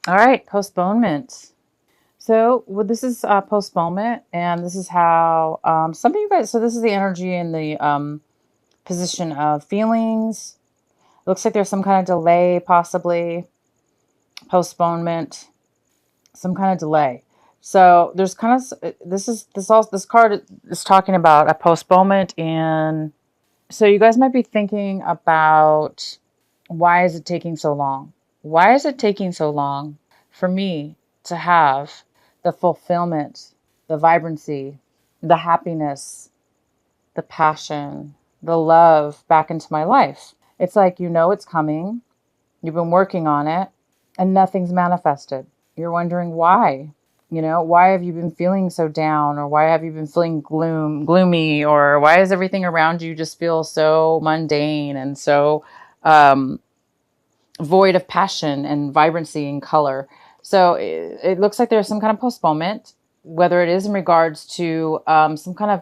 All right, postponement. So well, this is postponement, and this is how some of you guys. So this is the energy in the position of feelings. Looks like there's some kind of delay, possibly postponement, some kind of delay. So there's kind of this card is talking about a postponement, and so you guys might be thinking about why is it taking so long? Why is it taking so long for me to have the fulfillment, the vibrancy, the happiness, the passion, the love back into my life? It's like you know it's coming, you've been working on it, and nothing's manifested. You're wondering why. You know, why have you been feeling so down, or why have you been feeling gloomy, or why does everything around you just feel so mundane and so um, void of passion and vibrancy and color? So it looks like there's some kind of postponement, whether it is in regards to some kind of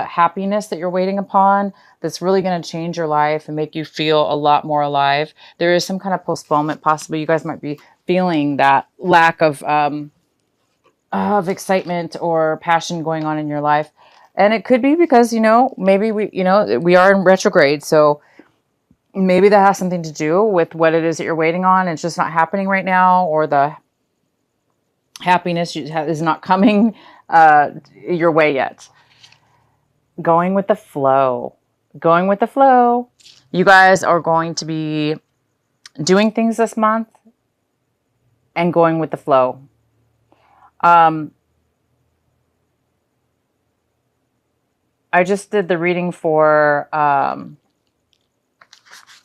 happiness that you're waiting upon that's really going to change your life and make you feel a lot more alive. There is some kind of postponement. Possibly you guys might be feeling that lack of excitement or passion going on in your life. And it could be because, maybe we are in retrograde. So maybe that has something to do with what it is that you're waiting on. And it's just not happening right now, or the happiness is not coming your way yet. Going with the flow. Going with the flow. You guys are going to be doing things this month and going with the flow. I just did the reading for, oh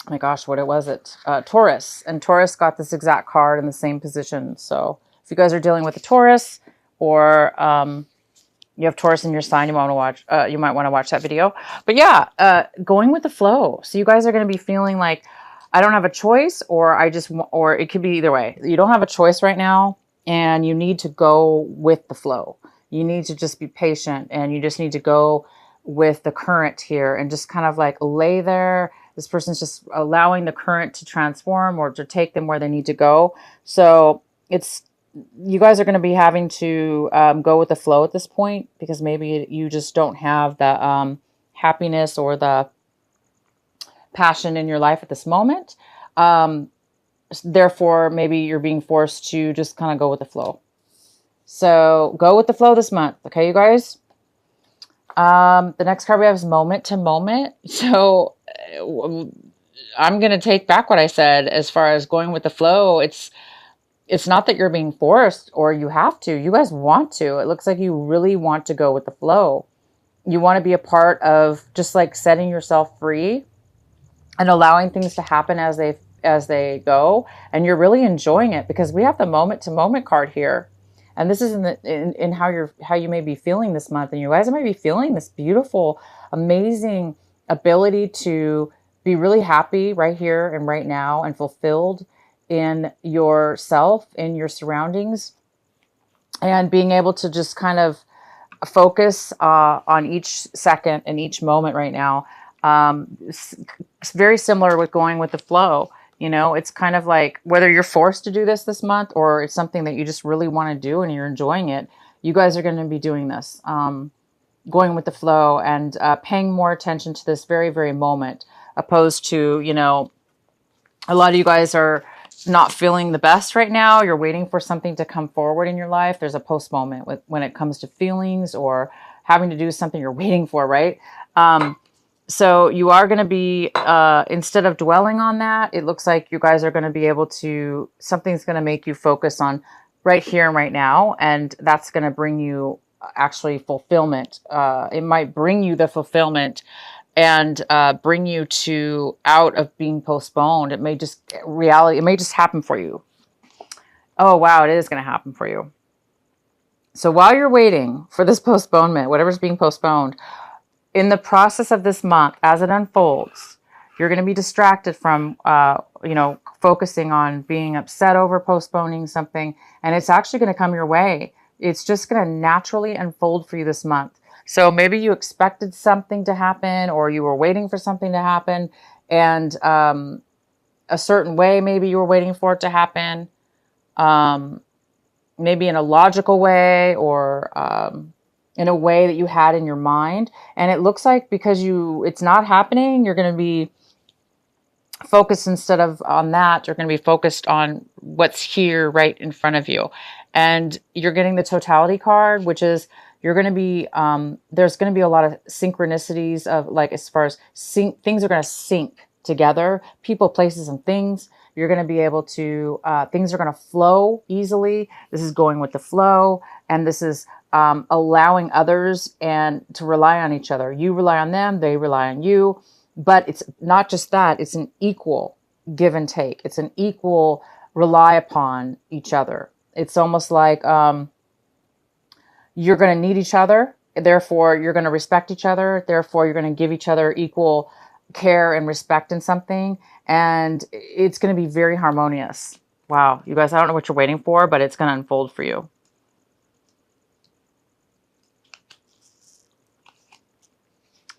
my gosh, what was it? Taurus. And Taurus got this exact card in the same position. So if you guys are dealing with a Taurus, or you have Taurus in your sign, you might want to watch that video. But yeah, going with the flow. So you guys are going to be feeling like, I don't have a choice, or it could be either way. You don't have a choice right now, and you need to go with the flow. You need to just be patient, and you just need to go with the current here and just kind of like lay there. This person's just allowing the current to transform or to take them where they need to go. So you guys are going to be having to go with the flow at this point, because maybe you just don't have the happiness or the passion in your life at this moment. Therefore, maybe you're being forced to just kind of go with the flow. So go with the flow this month. Okay, you guys? The next card we have is moment to moment. So I'm going to take back what I said as far as going with the flow. It's not that you're being forced or you have to. You guys want to. It looks like you really want to go with the flow. You want to be a part of just like setting yourself free and allowing things to happen as they go. And you're really enjoying it, because we have the moment to moment card here. And this is in how you may be feeling this month. And you guys might be feeling this beautiful, amazing ability to be really happy right here and right now, and fulfilled in yourself, in your surroundings, and being able to just kind of focus on each second and each moment right now. It's very similar with going with the flow. It's kind of like whether you're forced to do this month, or it's something that you just really want to do and you're enjoying it. You guys are going to be doing this, going with the flow, and paying more attention to this very, very moment, opposed to, a lot of you guys are not feeling the best right now. You're waiting for something to come forward in your life. There's a post moment when it comes to feelings or having to do something you're waiting for, right? So you are going to be, instead of dwelling on that, it looks like you guys are going to be able to, something's going to make you focus on right here and right now. And that's going to bring you actually fulfillment. It might bring you the fulfillment and bring you to out of being postponed. It may just happen for you. Oh, wow. It is going to happen for you. So while you're waiting for this postponement, whatever's being postponed, in the process of this month, as it unfolds, you're going to be distracted from, focusing on being upset over postponing something. And it's actually going to come your way. It's just going to naturally unfold for you this month. So maybe you expected something to happen, or you were waiting for something to happen, and a certain way maybe you were waiting for it to happen. maybe in a logical way, or in a way that you had in your mind. And it looks like because it's not happening, you're going to be focused instead of on that, you're going to be focused on what's here right in front of you. And you're getting the totality card, which is you're going to be, there's going to be a lot of synchronicities of like, as far as things are going to sync together, people, places, and things. You're going to be able to, things are going to flow easily. This is going with the flow. And this is allowing others and to rely on each other. You rely on them, they rely on you. But it's not just that, it's an equal give and take. It's an equal rely upon each other. It's almost like you're going to need each other. Therefore, you're going to respect each other. Therefore, you're going to give each other equal care and respect in something. And it's going to be very harmonious. Wow. You guys, I don't know what you're waiting for, but it's going to unfold for you.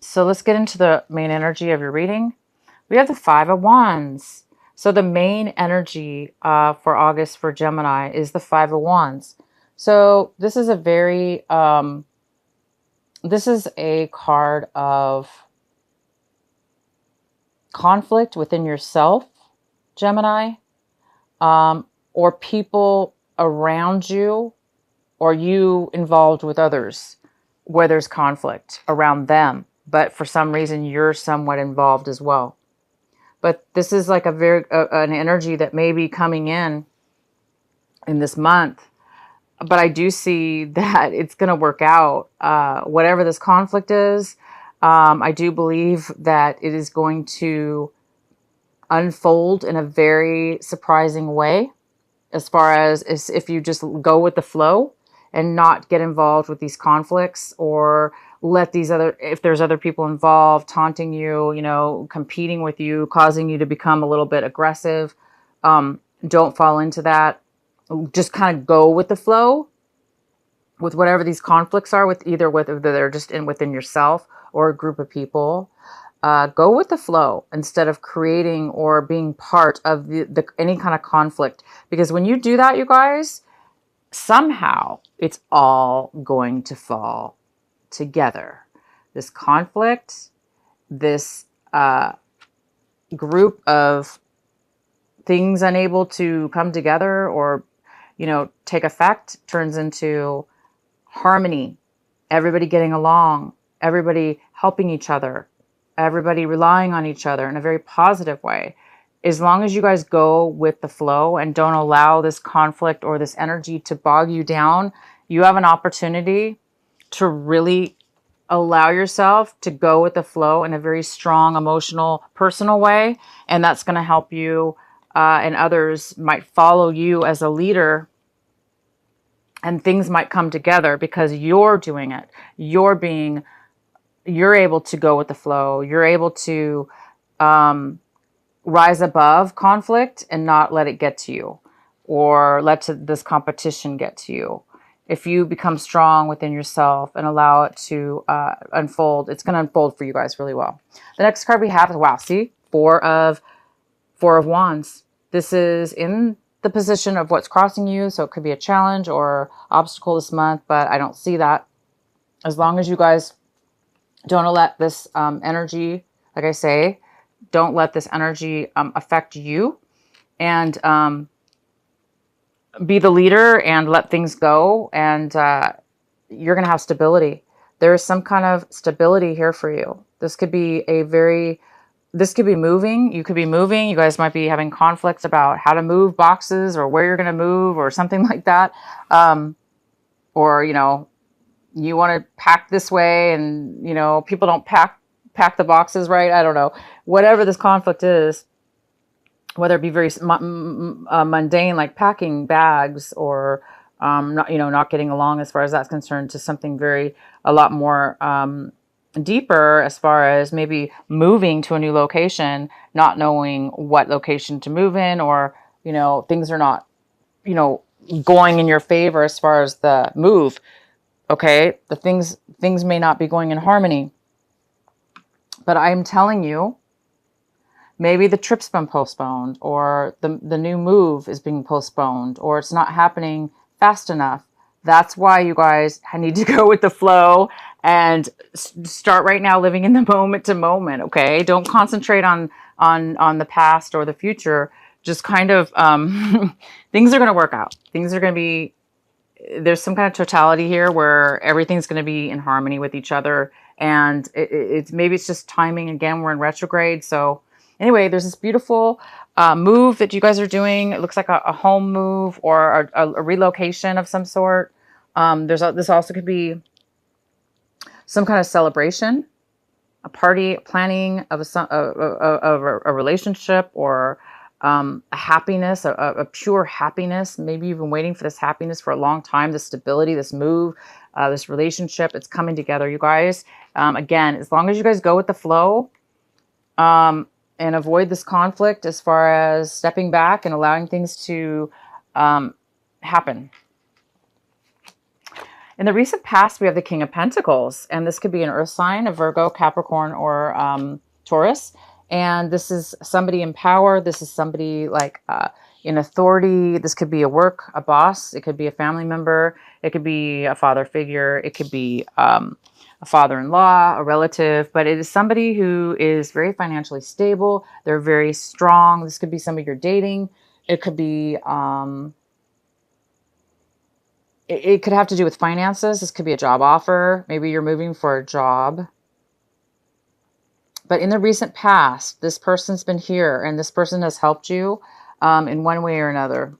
So let's get into the main energy of your reading. We have the Five of Wands. So the main energy for August for Gemini is the Five of Wands. So this is a very, this is a card of conflict within yourself, Gemini, or people around you, or you involved with others where there's conflict around them. But for some reason, you're somewhat involved as well. But this is like a very an energy that may be coming in this month. But I do see that it's going to work out. Whatever this conflict is, I do believe that it is going to unfold in a very surprising way, as far as if you just go with the flow and not get involved with these conflicts, or let these if there's other people involved taunting you, you know, competing with you, causing you to become a little bit aggressive. Don't fall into that. Just kind of go with the flow with whatever these conflicts are, with either whether they're just within yourself or a group of people. Go with the flow instead of creating or being part of the any kind of conflict. Because when you do that, you guys, somehow it's all going to fall together. This conflict, this group of things unable to come together or, you know, take effect, turns into harmony. Everybody getting along, everybody helping each other, everybody relying on each other in a very positive way. As long as you guys go with the flow and don't allow this conflict or this energy to bog you down, you have an opportunity to really allow yourself to go with the flow in a very strong, emotional, personal way. And that's going to help you, and others might follow you as a leader, and things might come together because you're doing it. You're able to go with the flow. You're able to rise above conflict and not let it get to you, or let this competition get to you. If you become strong within yourself and allow it to unfold, it's going to unfold for you guys really well. The next card we have is, wow, see, Four of Wands. This is in the position of what's crossing you, so it could be a challenge or obstacle this month, but I don't see that. As long as you guys don't let this energy, like I say, don't let this energy affect you, and be the leader and let things go, and you're going to have stability. There is some kind of stability here for you. This could be moving. You could be moving. You guys might be having conflicts about how to move boxes or where you're going to move or something like that. Or, you know, you want to pack this way and, you know, people don't pack the boxes right. I don't know. Whatever this conflict is, whether it be very mundane, like packing bags, or not getting along as far as that's concerned, to something a lot more deeper, as far as maybe moving to a new location, not knowing what location to move in, or, you know, things are not, you know, going in your favor as far as the move. Okay, the things may not be going in harmony, but I'm telling you Maybe the trip's been postponed, or the new move is being postponed, or it's not happening fast enough. That's why you guys need to go with the flow and start right now living in the moment to moment. Okay, don't concentrate on the past or the future. Just kind of things are going to work out. Things are going to be, there's some kind of totality here where everything's going to be in harmony with each other, and it's maybe it's just timing. Again, we're in retrograde, so anyway, there's this beautiful move that you guys are doing. It looks like a home move or a relocation of some sort. This also could be some kind of celebration, a party, planning of a relationship, or a happiness, a pure happiness. Maybe you've been waiting for this happiness for a long time, this stability, this move, this relationship. It's coming together, you guys. Again, as long as you guys go with the flow, and avoid this conflict as far as stepping back and allowing things to happen. In the recent past, we have the King of Pentacles, and this could be an earth sign, a Virgo, Capricorn, or Taurus. And this is somebody in power. This is somebody like in authority. This could be a boss. It could be a family member. It could be a father figure. It could be a father-in-law, a relative, but it is somebody who is very financially stable. They're very strong. This could be somebody you're dating. It could be, it could have to do with finances. This could be a job offer. Maybe you're moving for a job. But in the recent past, this person's been here, and this person has helped you in one way or another.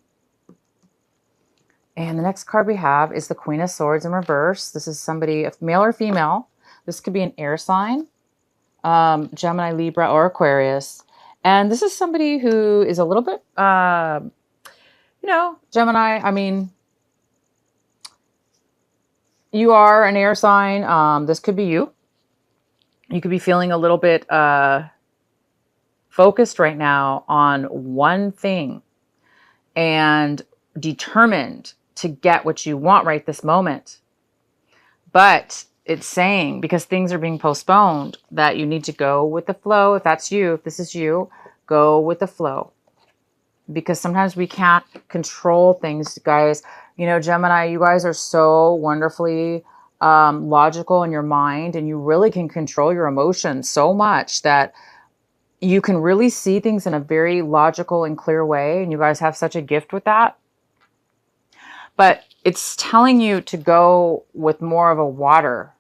And the next card we have is the Queen of Swords in reverse. This is somebody, male or female. This could be an air sign, Gemini, Libra, or Aquarius. And this is somebody who is a little bit, Gemini, I mean, you are an air sign. This could be you. You could be feeling a little bit focused right now on one thing and determined to get what you want right this moment. But it's saying, because things are being postponed, that you need to go with the flow. If that's you, if this is you, go with the flow. Because sometimes we can't control things, guys. You know, Gemini, you guys are so wonderfully logical in your mind, and you really can control your emotions so much that you can really see things in a very logical and clear way. And you guys have such a gift with that. But it's telling you to go with more of a water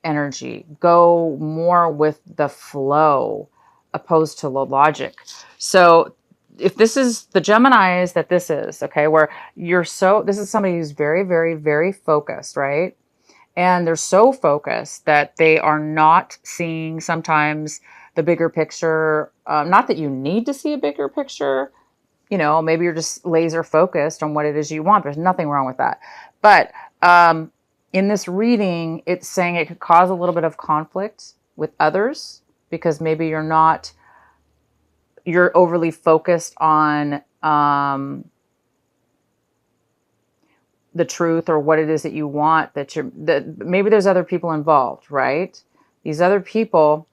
energy. Go more with the flow opposed to the logic. So if this is the Geminis that this is, okay, where this is somebody who's very, very, very focused, right? And they're so focused that they are not seeing sometimes the bigger picture. Not that you need to see a bigger picture. You know, maybe you're just laser focused on what it is you want. There's nothing wrong with that. But in this reading, it's saying it could cause a little bit of conflict with others because maybe you're overly focused on the truth or what it is that you want, that maybe there's other people involved, right? These other people,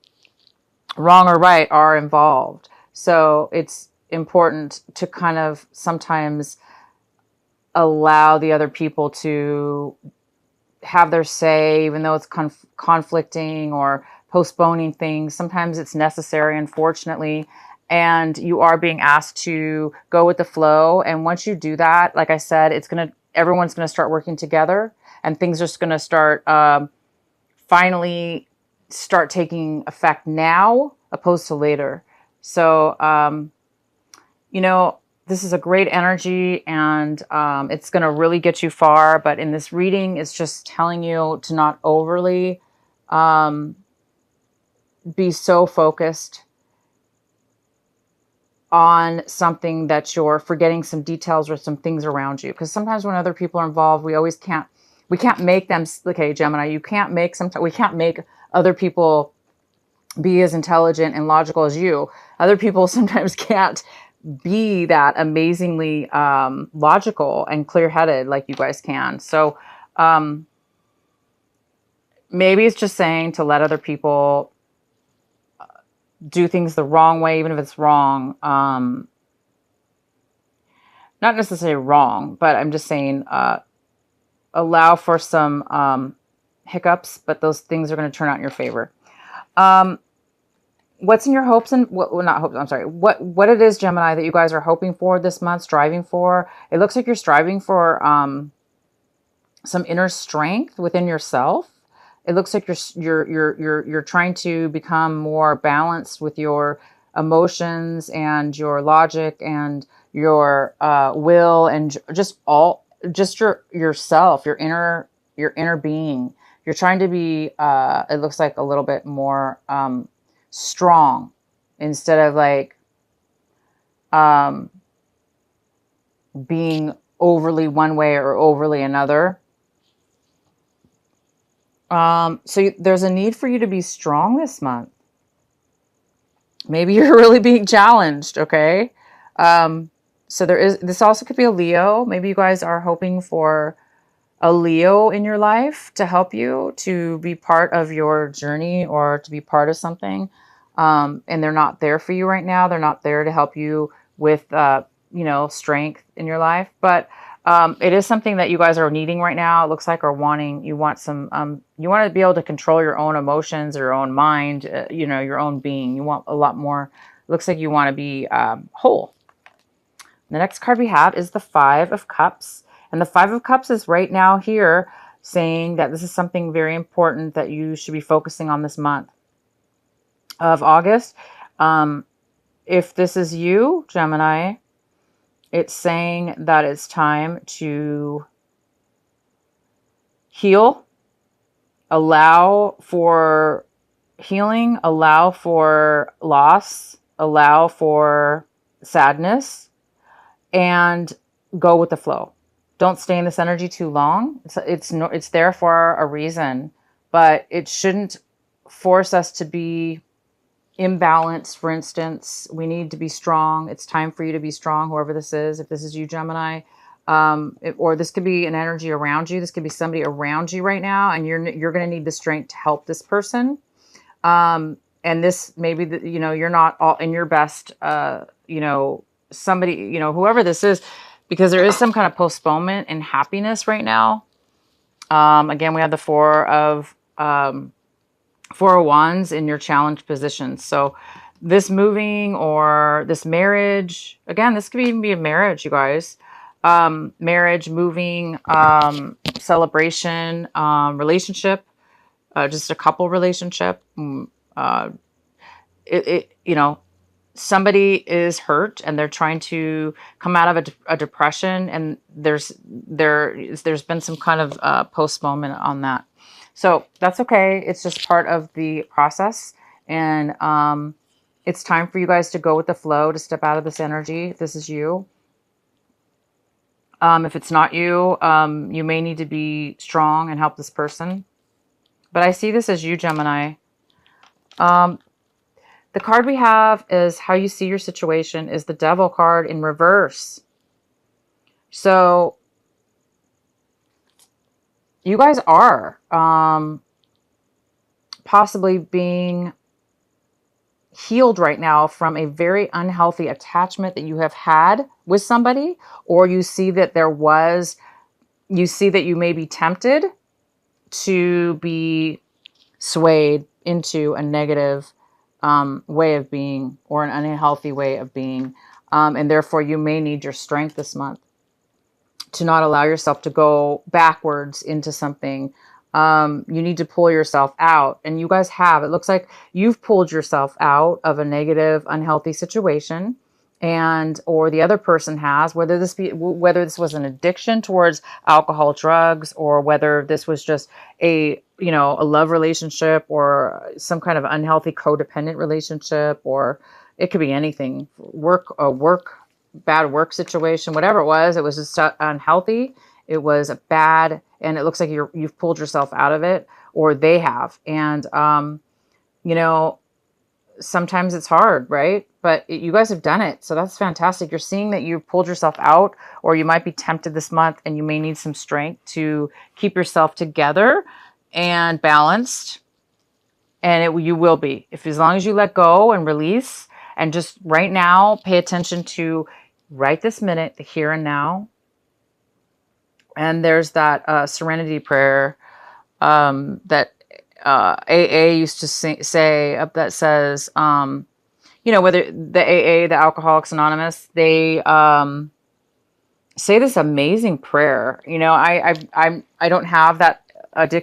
wrong or right, are involved. So it's important to kind of sometimes allow the other people to have their say, even though it's conflicting or postponing things. Sometimes it's necessary, unfortunately, and you are being asked to go with the flow. And once you do that, like I said, everyone's going to start working together, and things are just going to start finally start taking effect now opposed to later. So, this is a great energy, and it's going to really get you far. But in this reading, it's just telling you to not overly be so focused on something that you're forgetting some details or some things around you. Because sometimes when other people are involved, we can't make them, okay, Gemini, we can't make other people be as intelligent and logical as you. Other people sometimes can't be that amazingly logical and clear-headed like you guys can. So maybe it's just saying to let other people do things the wrong way, even if it's wrong. Not necessarily wrong, but I'm just saying, allow for some hiccups, but those things are going to turn out in your favor. What's in your hopes and what, well, not hopes, I'm sorry. What it is, Gemini, that you guys are hoping for this month, striving for. It looks like you're striving for some inner strength within yourself. It looks like you're trying to become more balanced with your emotions and your logic and your will and just yourself, your inner being. You're trying to be it looks like a little bit more strong instead of like being overly one way or overly another. So there's a need for you to be strong this month. Maybe you're really being challenged, okay? So this also could be a Leo. Maybe you guys are hoping for a Leo in your life to help you to be part of your journey or to be part of something. And they're not there for you right now. They're not there to help you with, strength in your life. But it is something that you guys are needing right now. It looks like, or wanting. You want you want to be able to control your own emotions, your own mind, your own being. You want a lot more. It looks like you want to be whole. The next card we have is the Five of Cups. And the Five of Cups is right now here saying that this is something very important that you should be focusing on this month of August. If this is you, Gemini, it's saying that it's time to heal, allow for healing, allow for loss, allow for sadness, and go with the flow. Don't stay in this energy too long. It's there for a reason, but it shouldn't force us to be imbalanced. For instance, we need to be strong. It's time for you to be strong, whoever this is. If this is you, Gemini, or this could be an energy around you. This could be somebody around you right now, and you're going to need the strength to help this person. And this maybe you're not all in your best. Somebody, whoever this is, because there is some kind of postponement in happiness right now. Again, we have the Four of Wands in your challenge position. So this moving or this marriage, again, this could even be a marriage, you guys. Marriage, moving, celebration, relationship, just a couple relationship. Somebody is hurt and they're trying to come out of a depression, and there's been some kind of postponement on that. So that's okay. It's just part of the process. And it's time for you guys to go with the flow, to step out of this energy. If this is you. If it's not you, you may need to be strong and help this person. But I see this as you, Gemini. The card we have is how you see your situation is the Devil card in reverse. So you guys are possibly being healed right now from a very unhealthy attachment that you have had with somebody, or you see that you may be tempted to be swayed into a negative way of being or an unhealthy way of being. And therefore you may need your strength this month to not allow yourself to go backwards into something. You need to pull yourself out, and you guys have. It looks like you've pulled yourself out of a negative, unhealthy situation, or the other person has, whether this was an addiction towards alcohol, drugs, or whether this was just a love relationship or some kind of unhealthy codependent relationship, or it could be anything, bad work situation, whatever it was just unhealthy. It was bad, and it looks like you've pulled yourself out of it, or they have. And, sometimes it's hard, right? But you guys have done it. So that's fantastic. You're seeing that you've pulled yourself out, or you might be tempted this month and you may need some strength to keep yourself together and balanced. And you will be, if as long as you let go and release, and just right now pay attention to right this minute, the here and now. And there's that serenity prayer that AA used to say that says, whether the AA, the Alcoholics Anonymous, they say this amazing prayer. I don't have that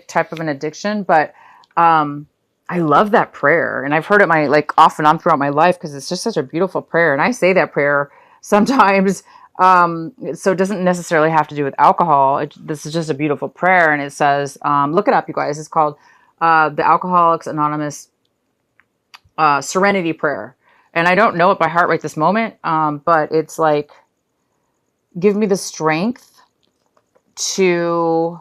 type of an addiction, but I love that prayer, and I've heard it off and on throughout my life because it's just such a beautiful prayer. And I say that prayer sometimes. So it doesn't necessarily have to do with alcohol. This is just a beautiful prayer, and it says, look it up, you guys. It's called the Alcoholics Anonymous Serenity Prayer. And I don't know it by heart right this moment, but it's like, give me the strength to...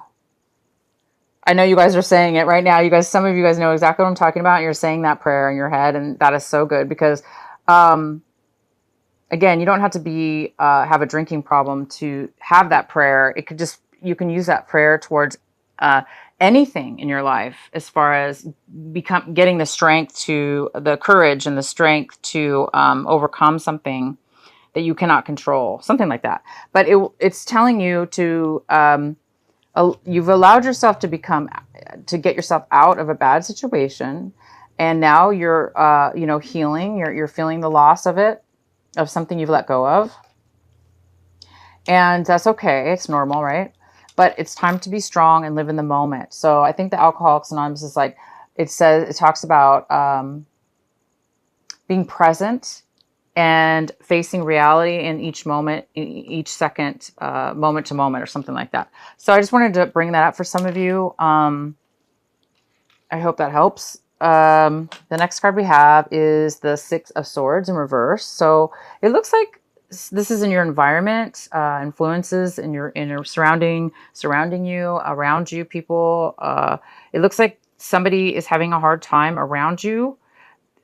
I know you guys are saying it right now. Some of you guys know exactly what I'm talking about. You're saying that prayer in your head, and that is so good because, again, you don't have to have a drinking problem to have that prayer. You can use that prayer towards anything in your life, as far as getting the strength the courage and the strength to overcome something that you cannot control, something like that. But it's telling you to, you've allowed yourself to get yourself out of a bad situation. And now you're, healing, you're feeling the loss of something you've let go of. And that's okay. It's normal, right? But it's time to be strong and live in the moment. So I think the Alcoholics Anonymous is like, it talks about being present and facing reality in each moment, each second, moment to moment, or something like that. So I just wanted to bring that up for some of you. I hope that helps. The next card we have is the Six of Swords in reverse. So it looks like this is in your environment, influences in your surrounding you, around you, people. It looks like somebody is having a hard time around you,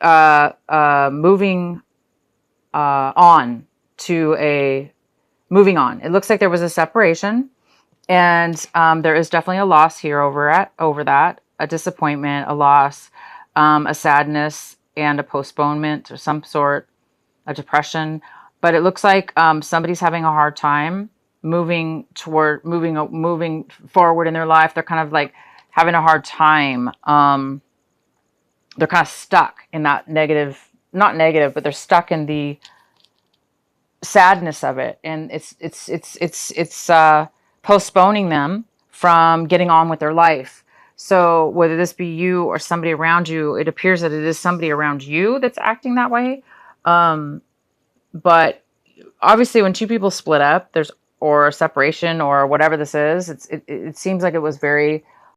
moving on. It looks like there was a separation, and there is definitely a loss here over that, a disappointment, a loss, a sadness, and a postponement of some sort, a depression. But it looks like somebody's having a hard time moving forward in their life. They're kind of like having a hard time. They're kind of stuck in that not negative, but they're stuck in the sadness of it, and it's postponing them from getting on with their life. So whether this be you or somebody around you, it appears that it is somebody around you that's acting that way. But obviously when two people split up, or a separation or whatever this is, it seems like it was very